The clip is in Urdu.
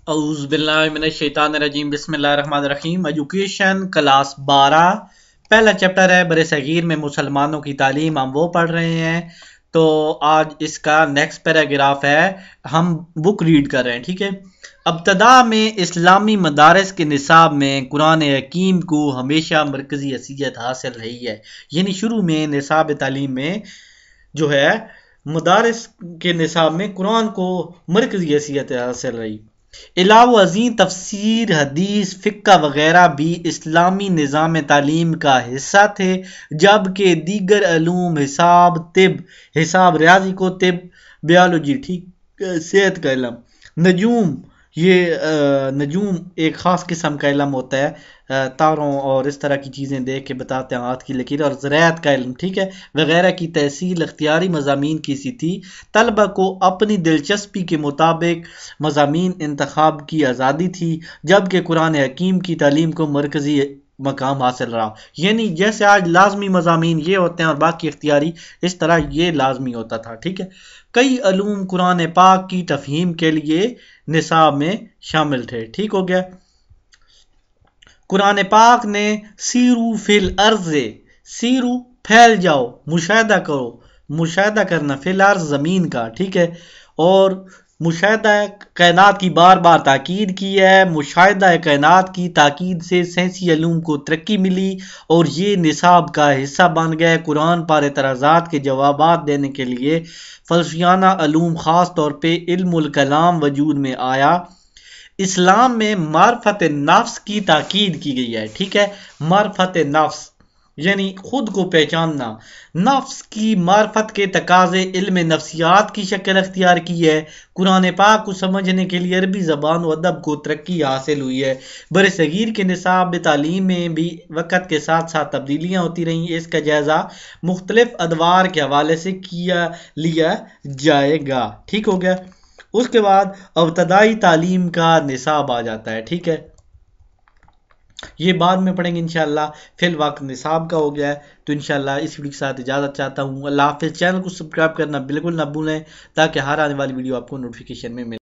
اعوذ باللہ من الشیطان الرجیم، بسم اللہ الرحمن الرحیم۔ ایجوکیشن کلاس 12 پہلا چیپٹر ہے برِ صغیر میں مسلمانوں کی تعلیم، ہم وہ پڑھ رہے ہیں۔ تو آج اس کا نیکسٹ پیراگراف ہے، ہم بک ریڈ کر رہے ہیں، ٹھیک ہے۔ ابتدا میں اسلامی مدارس کے نصاب میں قرآن حکیم کو ہمیشہ مرکزی حیثیت حاصل رہی ہے، یعنی شروع میں نصاب تعلیم میں جو ہے مدارس کے نصاب میں قرآن کو مرکزی حیثیت حاصل رہی۔ علاوہ ازیں تفسیر، حدیث، فقہ وغیرہ بھی اسلامی نظام تعلیم کا حصہ تھے، جبکہ دیگر علوم حساب ریاضی کو طب، بیالوجی، ٹھیک، صحت کا علم، نجوم ایک خاص قسم کا علم ہوتا ہے، تاروں اور اس طرح کی چیزیں دیکھ کے بتاتے ہیں، ہاتھ کی لکیر، اور زراعت کا علم، ٹھیک ہے، وغیرہ کی تحصیل اختیاری مضامین کی سی تھی۔ طلبہ کو اپنی دلچسپی کے مطابق مضامین انتخاب کی آزادی تھی، جبکہ قرآن حکیم کی تعلیم کو مرکزی مقام حاصل رہا۔ یعنی جیسے آج لازمی مضامین یہ ہوتے ہیں اور باقی اختیاری، اس طرح یہ لازمی ہوتا تھا، ٹھیک ہے۔ کئی علوم قرآن پاک کی تفہیم کے لیے نصاب میں شامل تھے، ٹھیک ہو گیا۔ قرآن پاک نے سیرو فی الارض، سیرو پھیل جاؤ، مشاہدہ کرو، مشاہدہ کرنا، فی الارض زمین کا، ٹھیک ہے، اور مشاہدہ کائنات کی بار بار تاکید کی ہے۔ مشاہدہ کائنات کی تاکید سے سائنسی علوم کو ترقی ملی اور یہ نصاب کا حصہ بن گئے۔ قرآن پر اعتراضات کے جوابات دینے کے لیے فلسفیانہ علوم، خاص طور پہ علم الکلام وجود میں آیا۔ اسلام میں معرفت نفس کی تاکید کی گئی ہے، ٹھیک ہے، معرفت نفس یعنی خود کو پہچاننا۔ نفس کی معرفت کے تقاضے علم نفسیات کی شکل اختیار کی ہے۔ قرآن پاک کو سمجھنے کے لیے عربی زبان و ادب کو ترقی حاصل ہوئی ہے۔ برِ صغیر کے نصاب تعلیم میں بھی وقت کے ساتھ ساتھ تبدیلیاں ہوتی رہیں، اس کا جائزہ مختلف ادوار کے حوالے سے لیا جائے گا، ٹھیک ہو گیا۔ اس کے بعد ابتدائی تعلیم کا نصاب آ جاتا ہے، ٹھیک ہے، یہ بعد میں پڑھیں گے انشاءاللہ، فی الوقت نصاب کا ہو گیا ہے۔ تو انشاءاللہ اس ویڈیو کے ساتھ اجازت چاہتا ہوں، اللہ حافظ۔ چینل کو سبسکرائب کرنا بالکل نہ بھولیں تاکہ ہر آنے والی ویڈیو آپ کو نوٹیفیکیشن میں ملے۔